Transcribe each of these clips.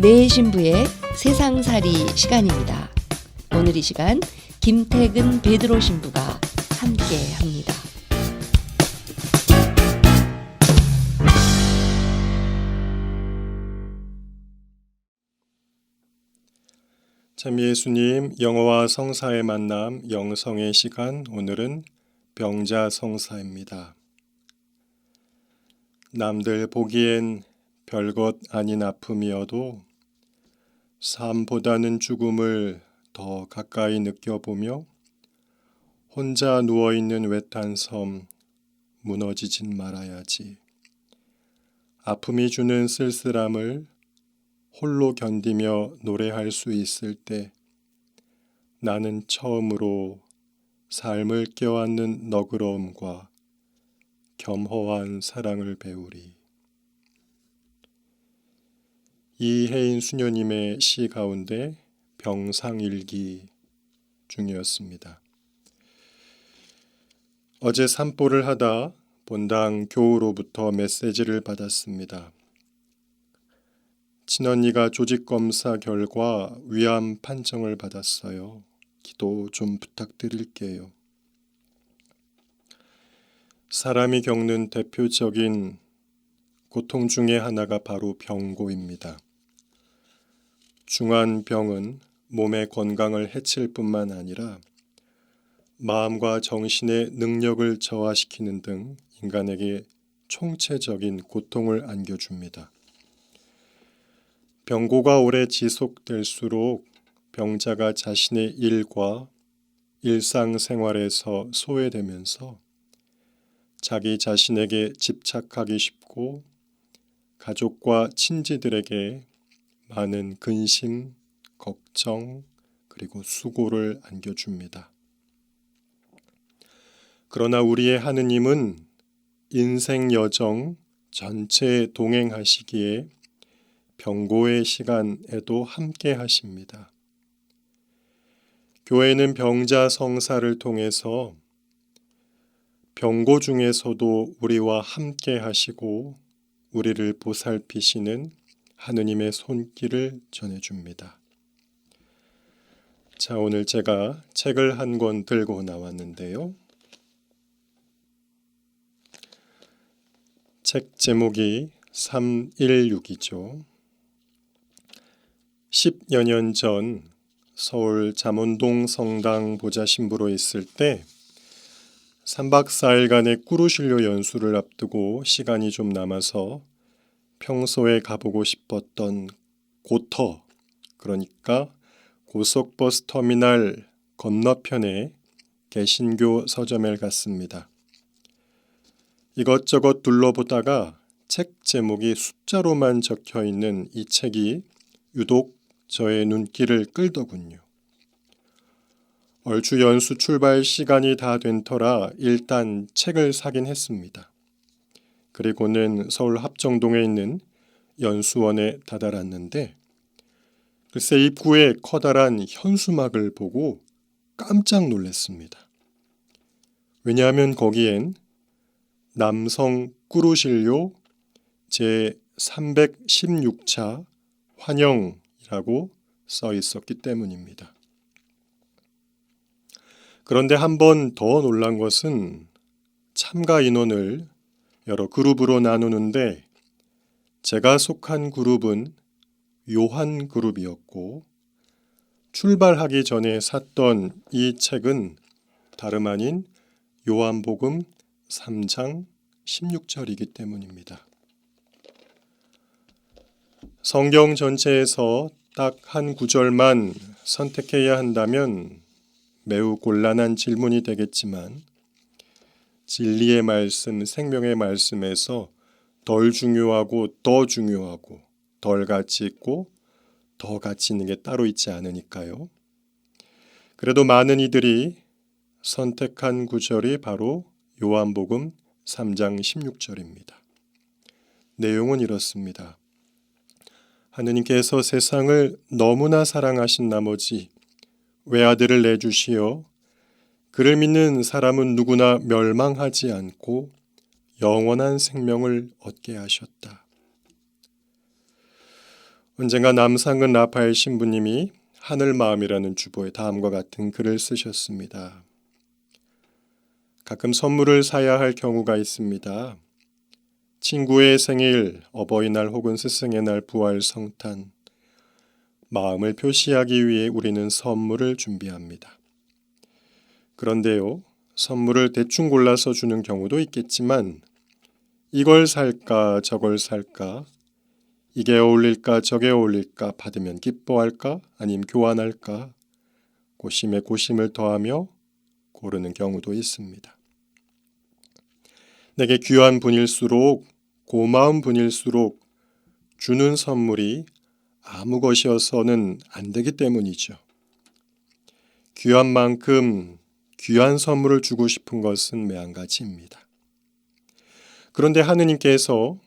내 신부의 세상살이 시간입니다. 오늘 이 시간 김태근 베드로 신부가 함께 합니다. 참 예수님, 영어와 성사의 만남, 영성의 시간, 오늘은 병자성사입니다. 남들 보기엔 별것 아닌 아픔이어도 삶보다는 죽음을 더 가까이 느껴보며 혼자 누워있는 외딴 섬 무너지진 말아야지. 아픔이 주는 쓸쓸함을 홀로 견디며 노래할 수 있을 때 나는 처음으로 삶을 껴안는 너그러움과 겸허한 사랑을 배우리. 이혜인 수녀님의 시 가운데 병상일기 중이었습니다. 어제 산보를 하다 본당 교우로부터 메시지를 받았습니다. 친언니가 조직검사 결과 위암 판정을 받았어요. 기도 좀 부탁드릴게요. 사람이 겪는 대표적인 고통 중에 하나가 바로 병고입니다. 중한 병은 몸의 건강을 해칠 뿐만 아니라 마음과 정신의 능력을 저하시키는 등 인간에게 총체적인 고통을 안겨줍니다. 병고가 오래 지속될수록 병자가 자신의 일과 일상생활에서 소외되면서 자기 자신에게 집착하기 쉽고 가족과 친지들에게 많은 근심, 걱정, 그리고 수고를 안겨줍니다. 그러나 우리의 하느님은 인생 여정 전체에 동행하시기에 병고의 시간에도 함께 하십니다. 교회는 병자 성사를 통해서 병고 중에서도 우리와 함께 하시고 우리를 보살피시는 하느님의 손길을 전해줍니다. 자, 오늘 제가 책을 한 권 들고 나왔는데요. 책 제목이 316이죠. 10여 년 전 서울 잠원동 성당 보좌 신부로 있을 때 3박 4일간의 꾸루실료 연수를 앞두고 시간이 좀 남아서 평소에 가보고 싶었던 고터, 그러니까 고속버스 터미널 건너편에 개신교 서점에 갔습니다. 이것저것 둘러보다가 책 제목이 숫자로만 적혀있는 이 책이 유독 저의 눈길을 끌더군요. 얼추 연수 출발 시간이 다 된 터라 일단 책을 사긴 했습니다. 그리고는 서울 합정동에 있는 연수원에 다다랐는데 글쎄 입구에 커다란 현수막을 보고 깜짝 놀랐습니다. 왜냐하면 거기엔 남성 꾸루실료 제316차 환영이라고 써 있었기 때문입니다. 그런데 한 번 더 놀란 것은 참가 인원을 여러 그룹으로 나누는데 제가 속한 그룹은 요한 그룹이었고 출발하기 전에 샀던 이 책은 다름 아닌 요한복음 3장 16절이기 때문입니다. 성경 전체에서 딱 한 구절만 선택해야 한다면 매우 곤란한 질문이 되겠지만 진리의 말씀, 생명의 말씀에서 덜 중요하고 더 중요하고 덜 가치 있고 더 가치 있는 게 따로 있지 않으니까요. 그래도 많은 이들이 선택한 구절이 바로 요한복음 3장 16절입니다. 내용은 이렇습니다. 하느님께서 세상을 너무나 사랑하신 나머지 외아들을 내주시어 그를 믿는 사람은 누구나 멸망하지 않고 영원한 생명을 얻게 하셨다. 언젠가 남상근 라파엘 신부님이 하늘마음이라는 주보에 다음과 같은 글을 쓰셨습니다. 가끔 선물을 사야 할 경우가 있습니다. 친구의 생일, 어버이날 혹은 스승의 날, 부활, 성탄. 마음을 표시하기 위해 우리는 선물을 준비합니다. 그런데요, 선물을 대충 골라서 주는 경우도 있겠지만 이걸 살까 저걸 살까, 이게 어울릴까 저게 어울릴까, 받으면 기뻐할까 아님 교환할까, 고심에 고심을 더하며 고르는 경우도 있습니다. 내게 귀한 분일수록, 고마운 분일수록 주는 선물이 아무 것이어서는 안 되기 때문이죠. 귀한 만큼 귀한 선물을 주고 싶은 것은 매한가지입니다. 그런데 하느님께서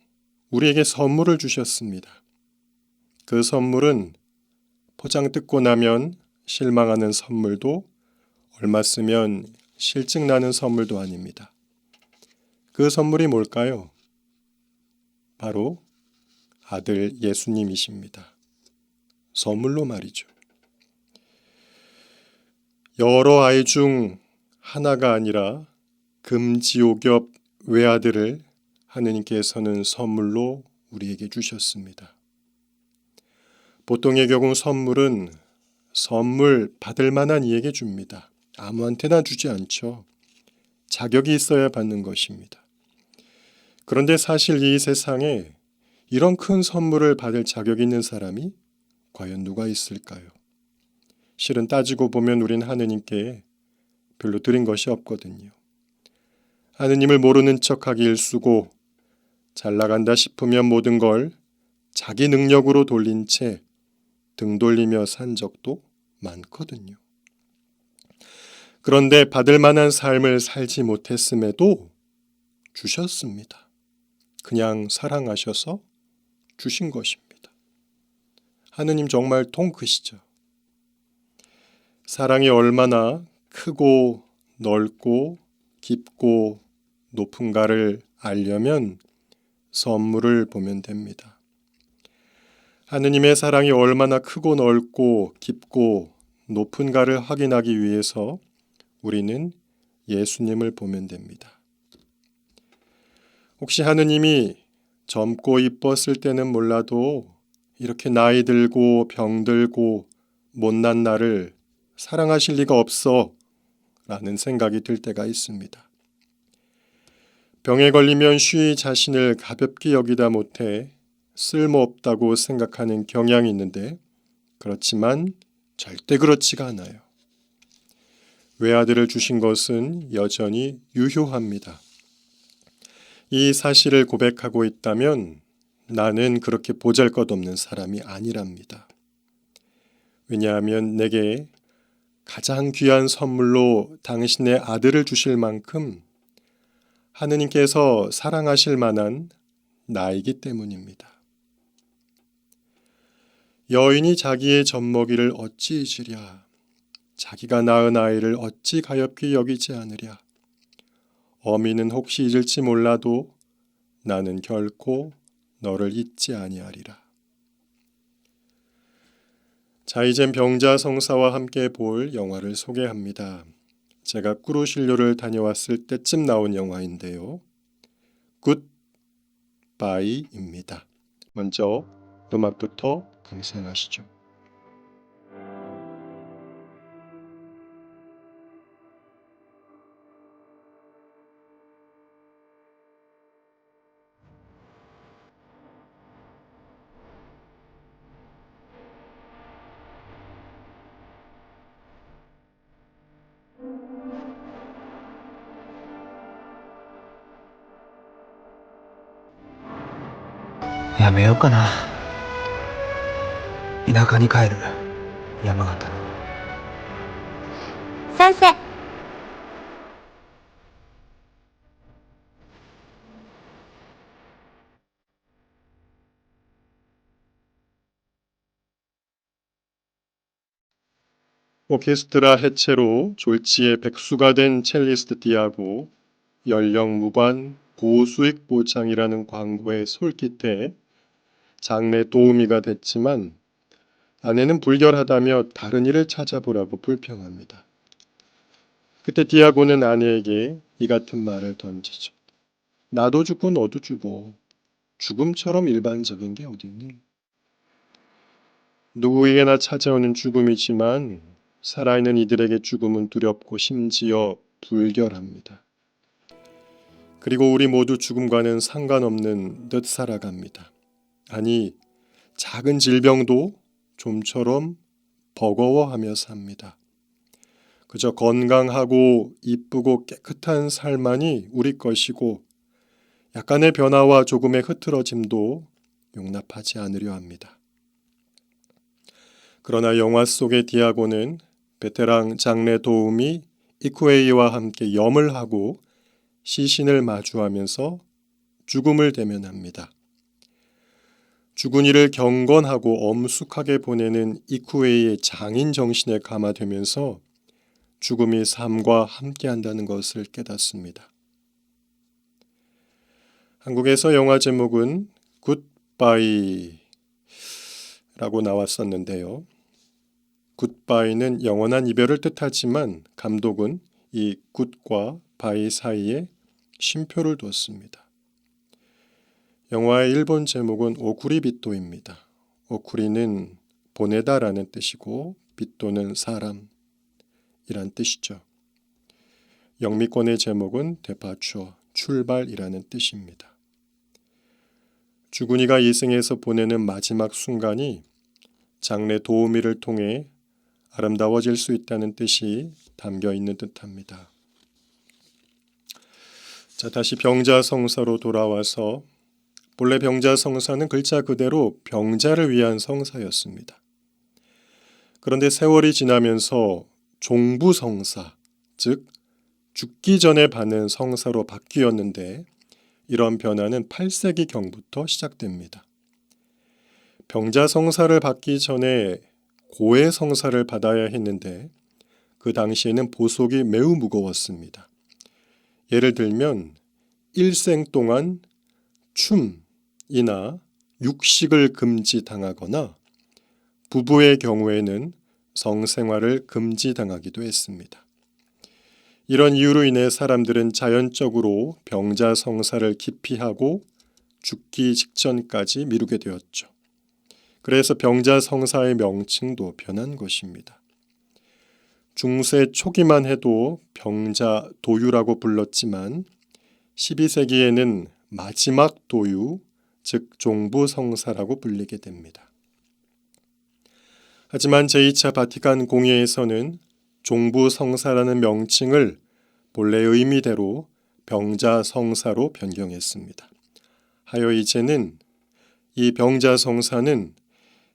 우리에게 선물을 주셨습니다. 그 선물은 포장 뜯고 나면 실망하는 선물도, 얼마 쓰면 실증나는 선물도 아닙니다. 그 선물이 뭘까요? 바로 아들 예수님이십니다. 선물로 말이죠. 여러 아이 중 하나가 아니라 금지옥엽 외아들을 하느님께서는 선물로 우리에게 주셨습니다. 보통의 경우 선물은 선물 받을 만한 이에게 줍니다. 아무한테나 주지 않죠. 자격이 있어야 받는 것입니다. 그런데 사실 이 세상에 이런 큰 선물을 받을 자격이 있는 사람이 과연 누가 있을까요? 실은 따지고 보면 우린 하느님께 별로 드린 것이 없거든요. 하느님을 모르는 척하기 일쑤고 잘 나간다 싶으면 모든 걸 자기 능력으로 돌린 채 등 돌리며 산 적도 많거든요. 그런데 받을 만한 삶을 살지 못했음에도 주셨습니다. 그냥 사랑하셔서 주신 것입니다. 하느님 정말 통 크시죠. 사랑이 얼마나 크고 넓고 깊고 높은가를 알려면 선물을 보면 됩니다. 하느님의 사랑이 얼마나 크고 넓고 깊고 높은가를 확인하기 위해서 우리는 예수님을 보면 됩니다. 혹시 하느님이 젊고 이뻤을 때는 몰라도 이렇게 나이 들고 병들고 못난 나를 사랑하실 리가 없어 라는 생각이 들 때가 있습니다. 병에 걸리면 쉬이 자신을 가볍게 여기다 못해 쓸모없다고 생각하는 경향이 있는데 그렇지만 절대 그렇지가 않아요. 외아들을 주신 것은 여전히 유효합니다. 이 사실을 고백하고 있다면 나는 그렇게 보잘것없는 사람이 아니랍니다. 왜냐하면 내게 가장 귀한 선물로 당신의 아들을 주실 만큼 하느님께서 사랑하실 만한 나이기 때문입니다. 여인이 자기의 젖먹이를 어찌 잊으랴. 자기가 낳은 아이를 어찌 가엾게 여기지 않으랴. 어미는 혹시 잊을지 몰라도 나는 결코 너를 잊지 아니하리라. 자, 이젠 병자성사와 함께 볼 영화를 소개합니다. 제가 꾸루실료를 다녀왔을 때쯤 나온 영화인데요. 굿바이입니다. 먼저 음악부터 감상하시죠.やめようかな。田舎に帰る。山形の。賛成。 오케스트라 해체로 졸지에 백수가 된 첼리스트 디아고 연령 무관 고수익 보장이라는 광고의 솔깃해 장례 도우미가 됐지만 아내는 불결하다며 다른 일을 찾아보라고 불평합니다. 그때 디아고는 아내에게 이 같은 말을 던지죠. 나도 죽고 너도 죽어. 죽음처럼 일반적인 게 어딨니? 누구에게나 찾아오는 죽음이지만 살아있는 이들에게 죽음은 두렵고 심지어 불결합니다. 그리고 우리 모두 죽음과는 상관없는 듯 살아갑니다. 아니, 작은 질병도 좀처럼 버거워하며 삽니다. 그저 건강하고 이쁘고 깨끗한 삶만이 우리 것이고 약간의 변화와 조금의 흐트러짐도 용납하지 않으려 합니다. 그러나 영화 속의 디아고는 베테랑 장례 도우미 이쿠에이와 함께 염을 하고 시신을 마주하면서 죽음을 대면합니다. 죽은 이를 경건하고 엄숙하게 보내는 이쿠에이의 장인 정신에 감화되면서 죽음이 삶과 함께한다는 것을 깨닫습니다. 한국에서 영화 제목은 굿바이라고 나왔었는데요. 굿바이는 영원한 이별을 뜻하지만 감독은 이 굿과 바이 사이에 쉼표를 뒀습니다. 영화의 일본 제목은 오쿠리비토입니다. 오쿠리는 보내다라는 뜻이고 비토는 사람이란 뜻이죠. 영미권의 제목은 데파추어, 출발이라는 뜻입니다. 죽은 이가 이 생에서 보내는 마지막 순간이 장례 도우미를 통해 아름다워질 수 있다는 뜻이 담겨 있는 듯합니다. 자, 다시 병자성사로 돌아와서 본래 병자성사는 글자 그대로 병자를 위한 성사였습니다. 그런데 세월이 지나면서 종부성사, 즉 죽기 전에 받는 성사로 바뀌었는데 이런 변화는 8세기경부터 시작됩니다. 병자성사를 받기 전에 고해성사를 받아야 했는데 그 당시에는 보속이 매우 무거웠습니다. 예를 들면 일생 동안 춤이나 육식을 금지당하거나 부부의 경우에는 성생활을 금지당하기도 했습니다. 이런 이유로 인해 사람들은 자연적으로 병자성사를 기피하고 죽기 직전까지 미루게 되었죠. 그래서 병자성사의 명칭도 변한 것입니다. 중세 초기만 해도 병자도유라고 불렀지만 12세기에는 마지막 도유, 즉 종부성사라고 불리게 됩니다. 하지만 제2차 바티칸 공예에서는 종부성사라는 명칭을 본래의 의미대로 병자성사로 변경했습니다. 하여 이제는 이 병자성사는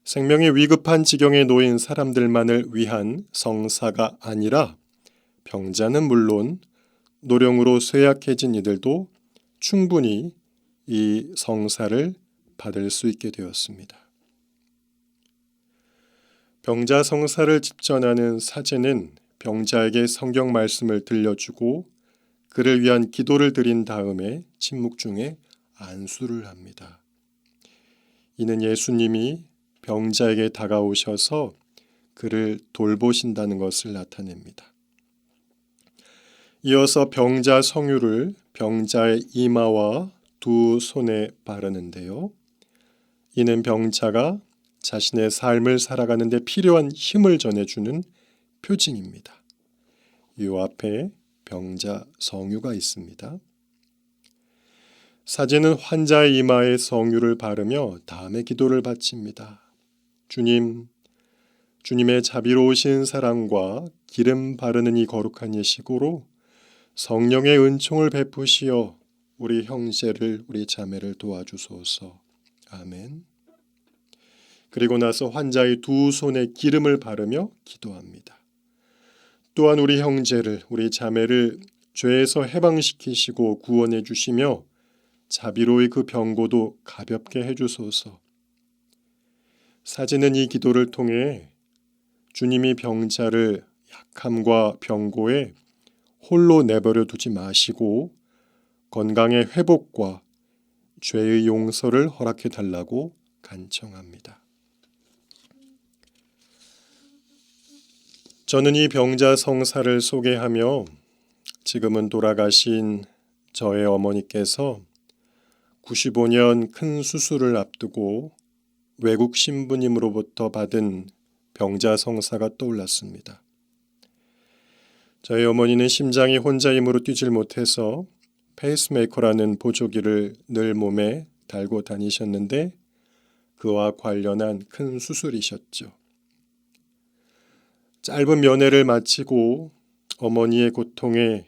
생명이 위급한 지경에 놓인 사람들만을 위한 성사가 아니라 병자는 물론 노령으로 쇠약해진 이들도 충분히 이 성사를 받을 수 있게 되었습니다. 병자 성사를 집전하는 사제는 병자에게 성경 말씀을 들려주고 그를 위한 기도를 드린 다음에 침묵 중에 안수를 합니다. 이는 예수님이 병자에게 다가오셔서 그를 돌보신다는 것을 나타냅니다. 이어서 병자 성유를 병자의 이마와 두 손에 바르는데요. 이는 병자가 자신의 삶을 살아가는 데 필요한 힘을 전해주는 표징입니다. 이 앞에 병자 성유가 있습니다. 사제는 환자의 이마에 성유를 바르며 다음에 기도를 바칩니다. 주님의 자비로우신 사랑과 기름 바르는 이 거룩한 예식으로 성령의 은총을 베푸시어 우리 형제를 우리 자매를 도와주소서. 아멘. 그리고 나서 환자의 두 손에 기름을 바르며 기도합니다. 또한 우리 형제를 우리 자매를 죄에서 해방시키시고 구원해 주시며 자비로이 그 병고도 가볍게 해주소서. 사제는 이 기도를 통해 주님이 병자를 약함과 병고에 홀로 내버려 두지 마시고 건강의 회복과 죄의 용서를 허락해 달라고 간청합니다. 저는 이 병자 성사를 소개하며 지금은 돌아가신 저의 어머니께서 95년 큰 수술을 앞두고 외국 신부님으로부터 받은 병자 성사가 떠올랐습니다. 저희 어머니는 심장이 혼자 힘으로 뛰질 못해서 페이스메이커라는 보조기를 늘 몸에 달고 다니셨는데 그와 관련한 큰 수술이셨죠. 짧은 면회를 마치고 어머니의 고통에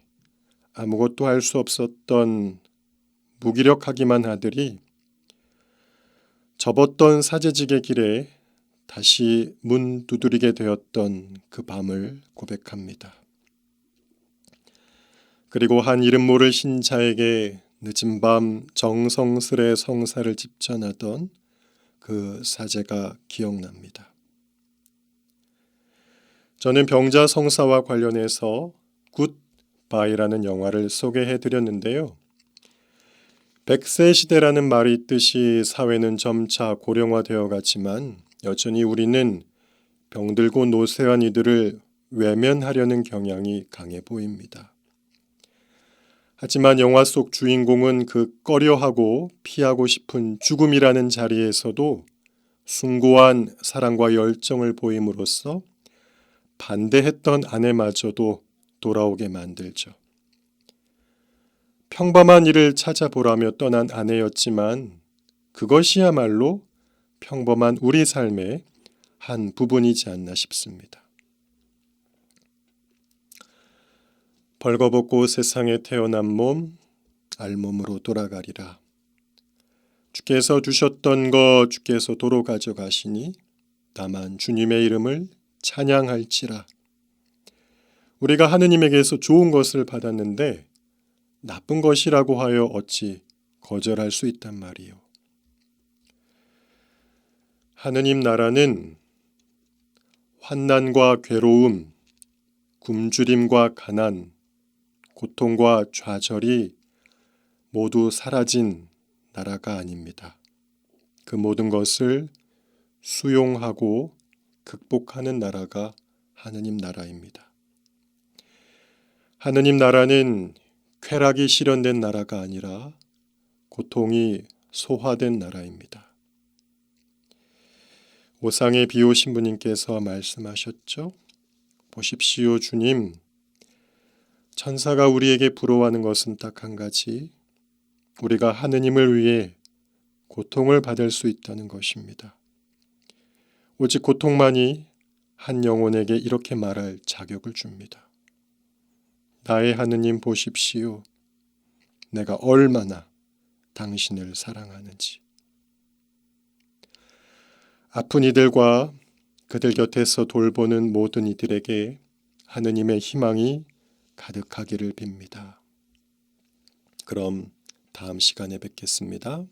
아무것도 할 수 없었던 무기력하기만 하더니 접었던 사제직의 길에 다시 문 두드리게 되었던 그 밤을 고백합니다. 그리고 한 이름 모를 신자에게 늦은 밤 정성스레 성사를 집전하던 그 사제가 기억납니다. 저는 병자 성사와 관련해서 굿바이라는 영화를 소개해 드렸는데요. 100세 시대라는 말이 있듯이 사회는 점차 고령화되어 갔지만 여전히 우리는 병들고 노쇠한 이들을 외면하려는 경향이 강해 보입니다. 하지만 영화 속 주인공은 그 꺼려하고 피하고 싶은 죽음이라는 자리에서도 숭고한 사랑과 열정을 보임으로써 반대했던 아내마저도 돌아오게 만들죠. 평범한 일을 찾아보라며 떠난 아내였지만 그것이야말로 평범한 우리 삶의 한 부분이지 않나 싶습니다. 벌거벗고 세상에 태어난 몸 알몸으로 돌아가리라. 주께서 주셨던 것 주께서 도로 가져가시니 다만 주님의 이름을 찬양할지라. 우리가 하느님에게서 좋은 것을 받았는데 나쁜 것이라고 하여 어찌 거절할 수 있단 말이요. 하느님 나라는 환난과 괴로움, 굶주림과 가난, 고통과 좌절이 모두 사라진 나라가 아닙니다. 그 모든 것을 수용하고 극복하는 나라가 하느님 나라입니다. 하느님 나라는 쾌락이 실현된 나라가 아니라 고통이 소화된 나라입니다. 오상의 비오 신부님께서 말씀하셨죠. 보십시오 주님, 천사가 우리에게 부러워하는 것은 딱 한 가지, 우리가 하느님을 위해 고통을 받을 수 있다는 것입니다. 오직 고통만이 한 영혼에게 이렇게 말할 자격을 줍니다. 나의 하느님 보십시오. 내가 얼마나 당신을 사랑하는지. 아픈 이들과 그들 곁에서 돌보는 모든 이들에게 하느님의 희망이 가득하기를 빕니다. 그럼 다음 시간에 뵙겠습니다.